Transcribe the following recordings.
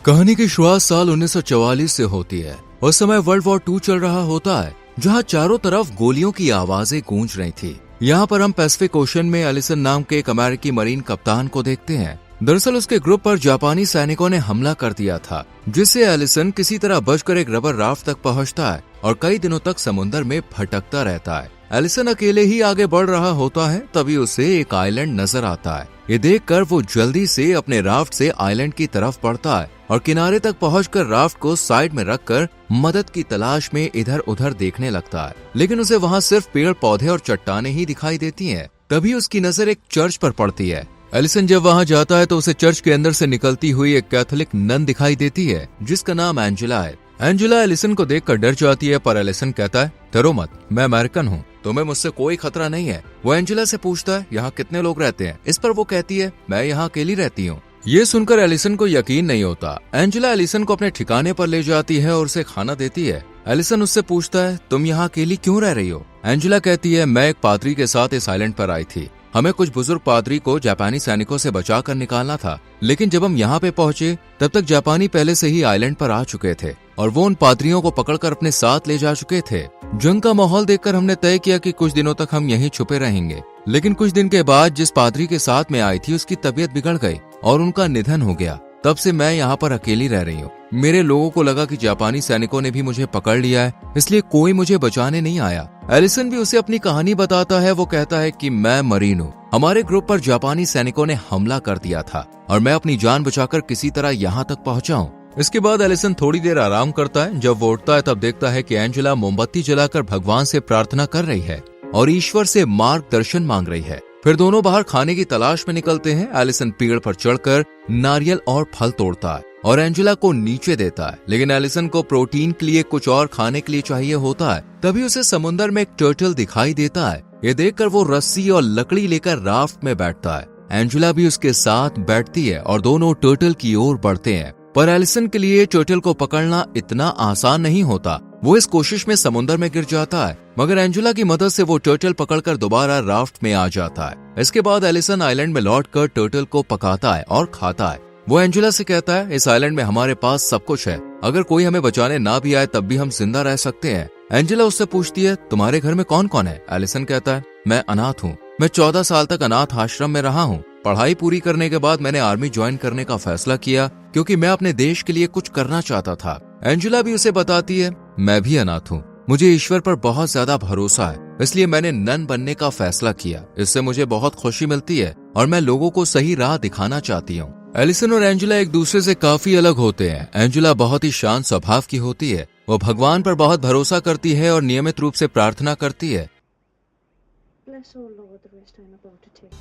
कहानी की शुरुआत साल 1944 से होती है। उस समय वर्ल्ड वॉर 2 चल रहा होता है, जहां चारों तरफ गोलियों की आवाजें गूंज रही थी। यहाँ पर हम पैसिफिक ओशन में एलिसन नाम के एक अमेरिकी मरीन कप्तान को देखते हैं। दरअसल उसके ग्रुप पर जापानी सैनिकों ने हमला कर दिया था, जिससे एलिसन किसी तरह बचकर एक रबर राफ्ट तक पहुंचता है और कई दिनों तक समुद्र में भटकता रहता है। एलिसन अकेले ही आगे बढ़ रहा होता है, तभी उसे एक आइलैंड नजर आता है। ये देखकर वो जल्दी से अपने राफ्ट से आइलैंड की तरफ बढ़ता है और किनारे तक पहुंचकर राफ्ट को साइड में रखकर मदद की तलाश में इधर उधर देखने लगता है। लेकिन उसे वहाँ सिर्फ पेड़ पौधे और चट्टानें ही दिखाई देती हैं। तभी उसकी नजर एक चर्च पर पड़ती है। एलिसन जब वहाँ जाता है तो उसे चर्च के अंदर से निकलती हुई एक कैथोलिक नन दिखाई देती है, जिसका नाम एंजेला है। एंजेला एलिसन को देखकर डर जाती है, पर एलिसन कहता है, डरो मत, मैं अमेरिकन हूँ, तुम्हें मुझसे कोई खतरा नहीं है। वो एंजेला से पूछता है, यहाँ कितने लोग रहते हैं? इस पर वो कहती है, मैं यहाँ अकेली रहती हूँ। ये सुनकर एलिसन को यकीन नहीं होता। एंजेला एलिसन को अपने ठिकाने पर ले जाती है और उसे खाना देती है। एलिसन उससे पूछता है, तुम यहाँ अकेली क्यों रह रही हो? एंजेला कहती है, मैं एक पादरी के साथ इस आइलैंड पर आई थी। हमें कुछ बुजुर्ग पादरी को जापानी सैनिकों से बचाकर निकालना था, लेकिन जब हम यहाँ पे पहुँचे तब तक जापानी पहले से ही आइलैंड पर आ चुके थे और वो उन पादरियों को पकड़कर अपने साथ ले जा चुके थे। जंग का माहौल देखकर हमने तय किया कि कुछ दिनों तक हम यहीं छुपे रहेंगे। लेकिन कुछ दिन के बाद जिस पादरी के साथ में आई थी उसकी तबीयत बिगड़ गई और उनका निधन हो गया। तब से मैं यहाँ पर अकेली रह रही हूँ। मेरे लोगों को लगा कि जापानी सैनिकों ने भी मुझे पकड़ लिया है, इसलिए कोई मुझे बचाने नहीं आया। एलिसन भी उसे अपनी कहानी बताता है। वो कहता है कि मैं मरीन हूँ, हमारे ग्रुप पर जापानी सैनिकों ने हमला कर दिया था और मैं अपनी जान बचाकर किसी तरह यहाँ तक पहुँचा हूँ। इसके बाद एलिसन थोड़ी देर आराम करता है। जब वो उठता है तब देखता है कि एंजेला मोमबत्ती जलाकर भगवान से प्रार्थना कर रही है और ईश्वर से मार्गदर्शन मांग रही है। फिर दोनों बाहर खाने की तलाश में निकलते हैं। एलिसन पेड़ पर चढ़कर नारियल और फल तोड़ता है और एंजेला को नीचे देता है, लेकिन एलिसन को प्रोटीन के लिए कुछ और खाने के लिए चाहिए होता है। तभी उसे समुद्र में एक टर्टल दिखाई देता है। ये देखकर वो रस्सी और लकड़ी लेकर राफ्ट में बैठता है। एंजेला भी उसके साथ बैठती है और दोनों टर्टल की ओर बढ़ते हैं। पर एलिसन के लिए टर्टल को पकड़ना इतना आसान नहीं होता। वो इस कोशिश में समुद्र में गिर जाता है, मगर एंजेला की मदद से वो टर्टल पकड़कर दोबारा राफ्ट में आ जाता है। इसके बाद एलिसन आइलैंड में लौटकर टर्टल को पकाता है और खाता है। वो एंजेला से कहता है, इस आइलैंड में हमारे पास सब कुछ है, अगर कोई हमें बचाने ना भी आए तब भी हम जिंदा रह सकते हैं। एंजेला उससे पूछती है, तुम्हारे घर में कौन कौन है? एलिसन कहता है, मैं अनाथ हूँ। मैं 14 साल तक अनाथ आश्रम में रहा हूँ। पढ़ाई पूरी करने के बाद मैंने आर्मी ज्वाइन करने का फैसला किया, क्योंकि मैं अपने देश के लिए कुछ करना चाहता था। एंजेला भी उसे बताती है, मैं भी अनाथ हूँ, मुझे ईश्वर पर बहुत ज्यादा भरोसा है, इसलिए मैंने नन बनने का फैसला किया। इससे मुझे बहुत खुशी मिलती है और मैं लोगों को सही राह दिखाना चाहती हूँ। एलिसन और एंजेला एक दूसरे से काफी अलग होते हैं। एंजेला बहुत ही शांत स्वभाव की होती है। वो भगवान पर बहुत भरोसा करती है और नियमित रूप से प्रार्थना करती है,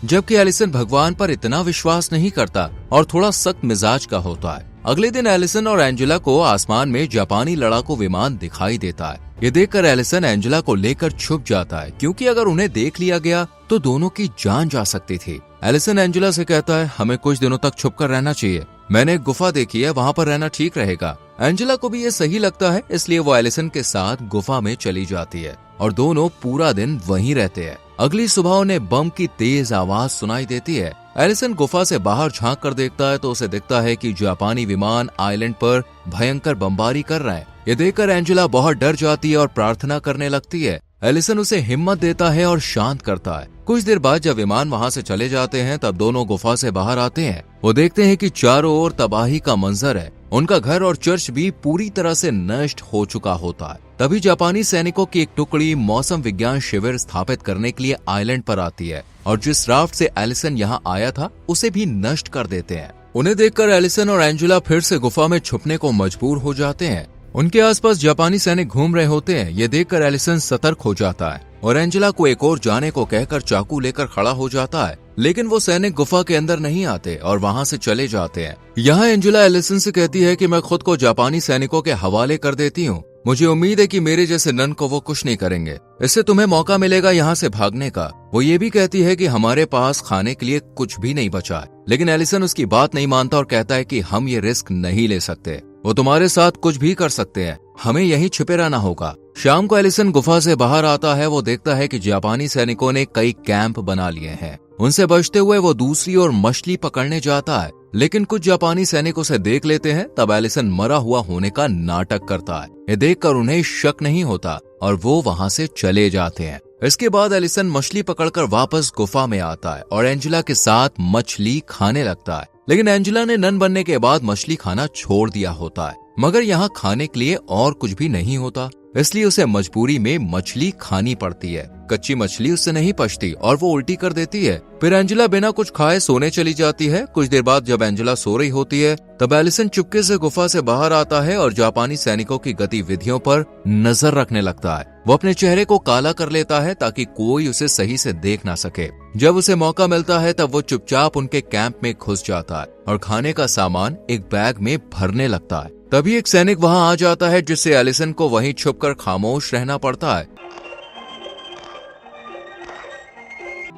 जबकि एलिसन भगवान पर इतना विश्वास नहीं करता और थोड़ा सख्त मिजाज का होता है। अगले दिन एलिसन और एंजेला को आसमान में जापानी लड़ाकू विमान दिखाई देता है। ये देखकर एलिसन एंजेला को लेकर छुप जाता है, क्योंकि अगर उन्हें देख लिया गया तो दोनों की जान जा सकती थी। एलिसन एंजेला से कहता है, हमें कुछ दिनों तक छुपकर रहना चाहिए। मैंने एक गुफा देखी है, वहाँ पर रहना ठीक रहेगा। एंजेला को भी ये सही लगता है, इसलिए वो एलिसन के साथ गुफा में चली जाती है और दोनों पूरा दिन वहीं रहते हैं। अगली सुबह उन्हें बम की तेज आवाज सुनाई देती है। एलिसन गुफा से बाहर झांक कर देखता है तो उसे दिखता है कि जापानी विमान आइलैंड पर भयंकर बमबारी कर रहा है। ये देखकर एंजेला बहुत डर जाती है और प्रार्थना करने लगती है। एलिसन उसे हिम्मत देता है और शांत करता है। कुछ देर बाद जब विमान वहां से चले जाते हैं तब दोनों गुफा से बाहर आते हैं। वो देखते हैं कि चारों ओर तबाही का मंजर है। उनका घर और चर्च भी पूरी तरह से नष्ट हो चुका होता है। तभी जापानी सैनिकों की एक टुकड़ी मौसम विज्ञान शिविर स्थापित करने के लिए आइलैंड पर आती है और जिस राफ्ट से एलिसन यहाँ आया था उसे भी नष्ट कर देते हैं। उन्हें देखकर एलिसन और एंजेला फिर से गुफा में छुपने को मजबूर हो जाते हैं। उनके आसपास जापानी सैनिक घूम रहे होते हैं। ये देखकर एलिसन सतर्क हो जाता है और एंजेला को एक और जाने को कहकर चाकू लेकर खड़ा हो जाता है, लेकिन वो सैनिक गुफा के अंदर नहीं आते और वहाँ से चले जाते हैं। यहाँ एंजेला एलिसन से कहती है कि मैं खुद को जापानी सैनिकों के हवाले कर देती हूँ। मुझे उम्मीद है कि मेरे जैसे नन को वो कुछ नहीं करेंगे। इससे तुम्हें मौका मिलेगा यहाँ से भागने का। वो ये भी कहती है कि हमारे पास खाने के लिए कुछ भी नहीं बचा है, लेकिन एलिसन उसकी बात नहीं मानता और कहता है कि हम ये रिस्क नहीं ले सकते। वो तुम्हारे साथ कुछ भी कर सकते हैं, हमें यहीं छिपे रहना होगा। शाम को एलिसन गुफा से बाहर आता है। वो देखता है कि जापानी सैनिकों ने कई कैंप बना लिए हैं। उनसे बचते हुए वो दूसरी ओर मछली पकड़ने जाता है, लेकिन कुछ जापानी सैनिक उसे देख लेते हैं। तब एलिसन मरा हुआ होने का नाटक करता है। ये देखकर उन्हें शक नहीं होता और वो वहां से चले जाते हैं। इसके बाद एलिसन मछली पकड़कर वापस गुफा में आता है और एंजेला के साथ मछली खाने लगता है। लेकिन एंजेला ने नन बनने के बाद मछली खाना छोड़ दिया होता है, मगर यहाँ खाने के लिए और कुछ भी नहीं होता, इसलिए उसे मजबूरी में मछली खानी पड़ती है। कच्ची मछली उससे नहीं पचती और वो उल्टी कर देती है। फिर एंजेला बिना कुछ खाए सोने चली जाती है। कुछ देर बाद जब एंजेला सो रही होती है तब एलिसन चुपके से गुफा से बाहर आता है और जापानी सैनिकों की गतिविधियों पर नजर रखने लगता है। वो अपने चेहरे को काला कर लेता है ताकि कोई उसे सही से देख ना सके। जब उसे मौका मिलता है तब वो चुपचाप उनके कैंप में घुस जाता है और खाने का सामान एक बैग में भरने लगता है। तभी एक सैनिक वहां आ जाता है, जिससे एलिसन को वहीं छुपकर खामोश रहना पड़ता है।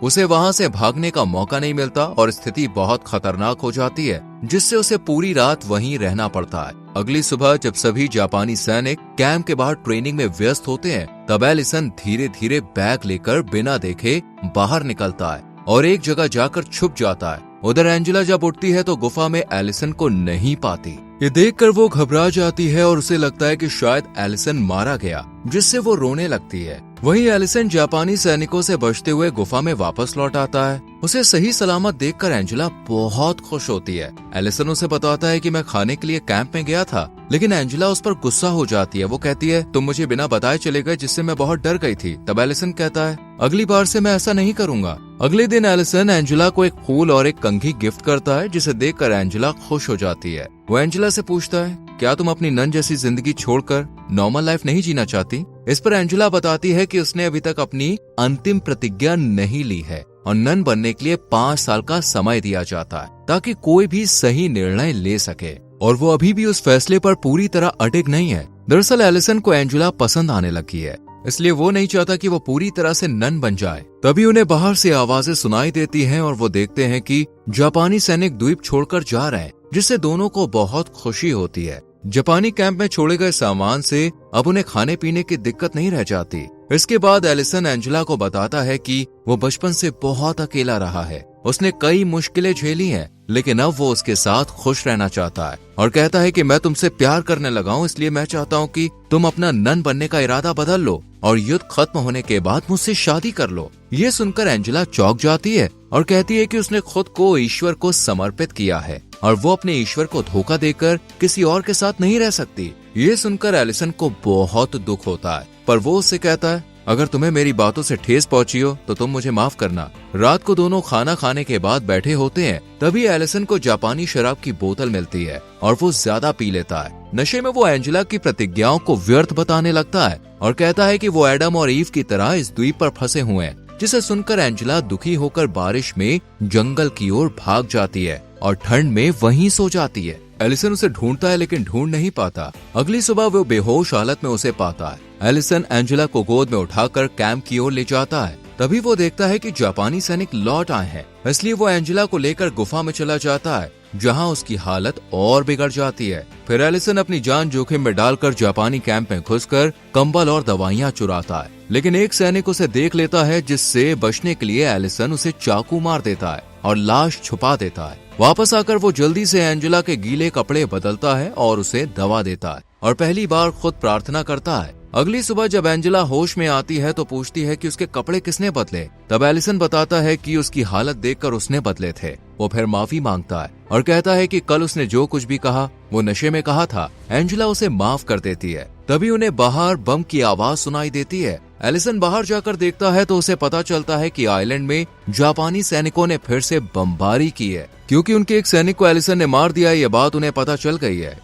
उसे वहां से भागने का मौका नहीं मिलता और स्थिति बहुत खतरनाक हो जाती है, जिससे उसे पूरी रात वहीं रहना पड़ता है। अगली सुबह जब सभी जापानी सैनिक कैंप के बाहर ट्रेनिंग में व्यस्त होते हैं, तब एलिसन धीरे धीरे बैग लेकर बिना देखे बाहर निकलता है और एक जगह जाकर छुप जाता है। उधर एंजेला जब उठती है तो गुफा में एलिसन को नहीं पाती। ये देखकर वो घबरा जाती है और उसे लगता है कि शायद एलिसन मारा गया, जिससे वो रोने लगती है। वहीं एलिसन जापानी सैनिकों से बचते हुए गुफा में वापस लौट आता है। उसे सही सलामत देखकर एंजेला बहुत खुश होती है। एलिसन उसे बताता है कि मैं खाने के लिए कैंप में गया था, लेकिन एंजेला उस पर गुस्सा हो जाती है। वो कहती है, तुम मुझे बिना बताए चले गए, जिससे मैं बहुत डर गई थी। तब एलिसन कहता है, अगली बार से मैं ऐसा नहीं करूंगा। अगले दिन एलिसन एंजेला को एक फूल और एक कंघी गिफ्ट करता है, जिसे देखकर एंजेला खुश हो जाती है। वो एंजेला से पूछता है, क्या तुम अपनी नन जैसी जिंदगी छोड़कर नॉर्मल लाइफ नहीं जीना चाहती? इस पर एंजेला बताती है कि उसने अभी तक अपनी अंतिम प्रतिज्ञा नहीं ली है और नन बनने के लिए 5 साल का समय दिया जाता है, ताकि कोई भी सही निर्णय ले सके, और वो अभी भी उस फैसले पर पूरी तरह अडिग नहीं है। दरअसल एलिसन को एंजेला पसंद आने लगी है, इसलिए वो नहीं चाहता कि वो पूरी तरह से नन बन जाए। तभी उन्हें बाहर से आवाजें सुनाई देती हैं और वो देखते हैं कि जापानी सैनिक द्वीप छोड़कर जा रहे हैं, जिससे दोनों को बहुत खुशी होती है। जापानी कैंप में छोड़े गए सामान से अब उन्हें खाने पीने की दिक्कत नहीं रह जाती। इसके बाद एलिसन एंजेला को बताता है कि वो बचपन से बहुत अकेला रहा है। उसने कई मुश्किलें झेली हैं, लेकिन अब वो उसके साथ खुश रहना चाहता है और कहता है कि मैं तुमसे प्यार करने लगा हूँ, इसलिए मैं चाहता हूँ कि तुम अपना नन बनने का इरादा बदल लो और युद्ध खत्म होने के बाद मुझसे शादी कर लो। ये सुनकर एंजेला चौंक जाती है और कहती है कि उसने खुद को ईश्वर को समर्पित किया है और वो अपने ईश्वर को धोखा देकर किसी और के साथ नहीं रह सकती। ये सुनकर एलिसन को बहुत दुख होता है, पर वो उससे कहता है, अगर तुम्हें मेरी बातों से ठेस पहुंची हो तो तुम मुझे माफ करना। रात को दोनों खाना खाने के बाद बैठे होते हैं, तभी एलिसन को जापानी शराब की बोतल मिलती है और वो ज्यादा पी लेता है। नशे में वो एंजेला की प्रतिज्ञाओं को व्यर्थ बताने लगता है और कहता है कि वो एडम और ईव की तरह इस द्वीप पर फंसे हुए हैं, जिसे सुनकर एंजेला दुखी होकर बारिश में जंगल की ओर भाग जाती है और ठंड में वहीं सो जाती है। एलिसन उसे ढूंढता है लेकिन ढूंढ नहीं पाता। अगली सुबह वो बेहोश हालत में उसे पाता है। एलिसन एंजेला को गोद में उठाकर कैंप की ओर ले जाता है। तभी वो देखता है कि जापानी सैनिक लौट आए हैं, इसलिए वो एंजेला को लेकर गुफा में चला जाता है, जहां उसकी हालत और बिगड़ जाती है। फिर एलिसन अपनी जान जोखिम में डालकर जापानी कैंप में घुसकर कंबल और दवाइयां चुराता है, लेकिन एक सैनिक उसे देख लेता है, जिससे बचने के लिए एलिसन उसे चाकू मार देता है और लाश छुपा देता है। वापस आकर वो जल्दी से एंजेला के गीले कपड़े बदलता है और उसे दवा देता है और पहली बार खुद प्रार्थना करता है। अगली सुबह जब एंजेला होश में आती है तो पूछती है कि उसके कपड़े किसने बदले। तब एलिसन बताता है कि उसकी हालत देखकर उसने बदले थे। वो फिर माफी मांगता है और कहता है कि कल उसने जो कुछ भी कहा वो नशे में कहा था। एंजेला उसे माफ कर देती है। तभी उन्हें बाहर बम की आवाज सुनाई देती है। एलिसन बाहर जाकर देखता है तो उसे पता चलता है कि आइलैंड में जापानी सैनिकों ने फिर से बमबारी की है, क्योंकि उनके एक सैनिक को एलिसन ने मार दिया। ये बात उन्हें पता चल गई है,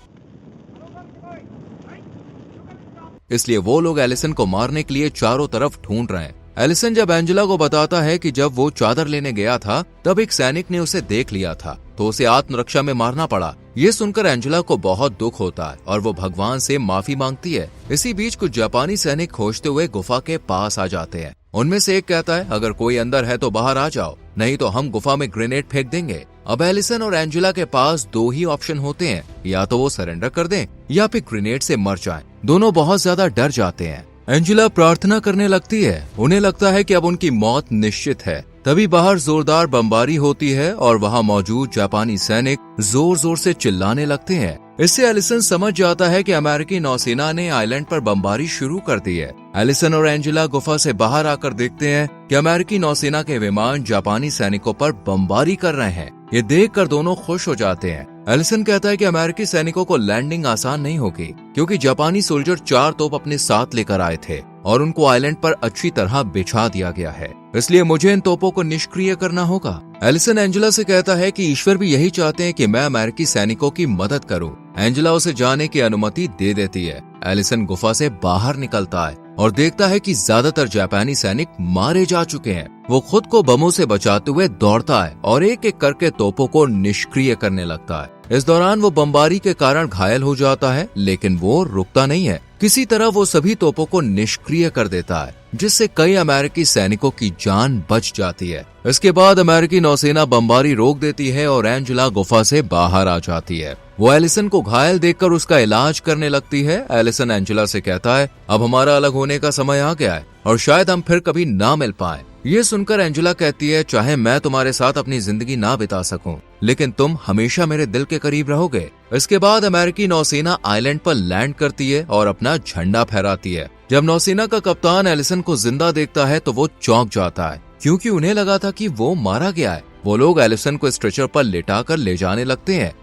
इसलिए वो लोग एलिसन को मारने के लिए चारों तरफ ढूंढ रहे हैं। एलिसन जब एंजेला को बताता है कि जब वो चादर लेने गया था तब एक सैनिक ने उसे देख लिया था, तो उसे आत्मरक्षा में मारना पड़ा। ये सुनकर एंजेला को बहुत दुख होता है और वो भगवान से माफी मांगती है। इसी बीच कुछ जापानी सैनिक खोजते हुए गुफा के पास आ जाते हैं। उनमें से एक कहता है, अगर कोई अंदर है तो बाहर आ जाओ, नहीं तो हम गुफा में ग्रेनेड फेंक देंगे। अब एलिसन और एंजेला के पास 2 ही ऑप्शन होते हैं, या तो वो सरेंडर कर दें या फिर ग्रेनेड से मर जाएं। दोनों बहुत ज्यादा डर जाते हैं। एंजेला प्रार्थना करने लगती है। उन्हें लगता है कि अब उनकी मौत निश्चित है। तभी बाहर जोरदार बमबारी होती है और वहां मौजूद जापानी सैनिक जोर जोर से चिल्लाने लगते हैं। इससे एलिसन समझ जाता है कि अमेरिकी नौसेना ने आइलैंड पर बमबारी शुरू कर दी है। एलिसन और एंजेला गुफा से बाहर आकर देखते हैं कि अमेरिकी नौसेना के विमान जापानी सैनिकों पर बमबारी कर रहे हैं। ये देखकर दोनों खुश हो जाते हैं। एलिसन कहता है कि अमेरिकी सैनिकों को लैंडिंग आसान नहीं होगी, क्योंकि जापानी सोल्जर 4 तोप अपने साथ लेकर आए थे और उनको आइलैंड पर अच्छी तरह बिछा दिया गया है, इसलिए मुझे इन तोपों को निष्क्रिय करना होगा। एलिसन एंजेला से कहता है कि ईश्वर भी यही चाहते हैं कि मैं अमेरिकी सैनिकों की मदद करूं। एंजेला उसे जाने की अनुमति दे देती है। एलिसन गुफा से बाहर निकलता है और देखता है कि ज्यादातर जापानी सैनिक मारे जा चुके हैं। वो खुद को बमों से बचाते हुए दौड़ता है और एक एक करके तोपों को निष्क्रिय करने लगता है। इस दौरान वो बमबारी के कारण घायल हो जाता है, लेकिन वो रुकता नहीं है। किसी तरह वो सभी तोपों को निष्क्रिय कर देता है, जिससे कई अमेरिकी सैनिकों की जान बच जाती है। इसके बाद अमेरिकी नौसेना बमबारी रोक देती है और एंजेला गुफा से बाहर आ जाती है। वो एलिसन को घायल देखकर उसका इलाज करने लगती है। एलिसन एंजेला से कहता है, अब हमारा अलग होने का समय आ गया है और शायद हम फिर कभी ना मिल पाए। ये सुनकर एंजेला कहती है, चाहे मैं तुम्हारे साथ अपनी जिंदगी ना बिता सकूं, लेकिन तुम हमेशा मेरे दिल के करीब रहोगे। इसके बाद अमेरिकी नौसेना आइलैंड पर लैंड करती है और अपना झंडा फहराती है। जब नौसेना का कप्तान एलिसन को जिंदा देखता है तो वो चौंक जाता है, क्योंकि उन्हें लगा था कि वो मारा गया है। वो लोग एलिसन को स्ट्रेचर पर लेटाकर ले जाने लगते हैं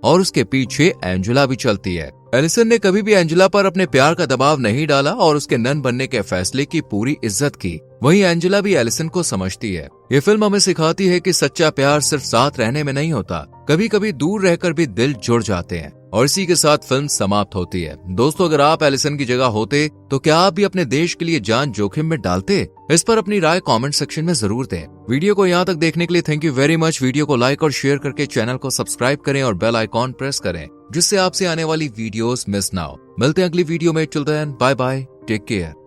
और उसके पीछे एंजेला भी चलती है। एलिसन ने कभी भी एंजेला पर अपने प्यार का दबाव नहीं डाला और उसके नन बनने के फैसले की पूरी इज्जत की। वहीं एंजेला भी एलिसन को समझती है। ये फिल्म हमें सिखाती है कि सच्चा प्यार सिर्फ साथ रहने में नहीं होता, कभी कभी दूर रहकर भी दिल जुड़ जाते हैं। और इसी के साथ फिल्म समाप्त होती है। दोस्तों, अगर आप एलिसन की जगह होते तो क्या आप भी अपने देश के लिए जान जोखिम में डालते? इस पर अपनी राय कमेंट सेक्शन में जरूर दें। वीडियो को यहाँ तक देखने के लिए thank you very much. Video को लाइक और शेयर करके चैनल को सब्सक्राइब करें और बेल आइकॉन प्रेस करें, जिससे आपसे आने वाली वीडियोस मिस ना हो। मिलते हैं अगली वीडियो में। Till then bye bye, take care.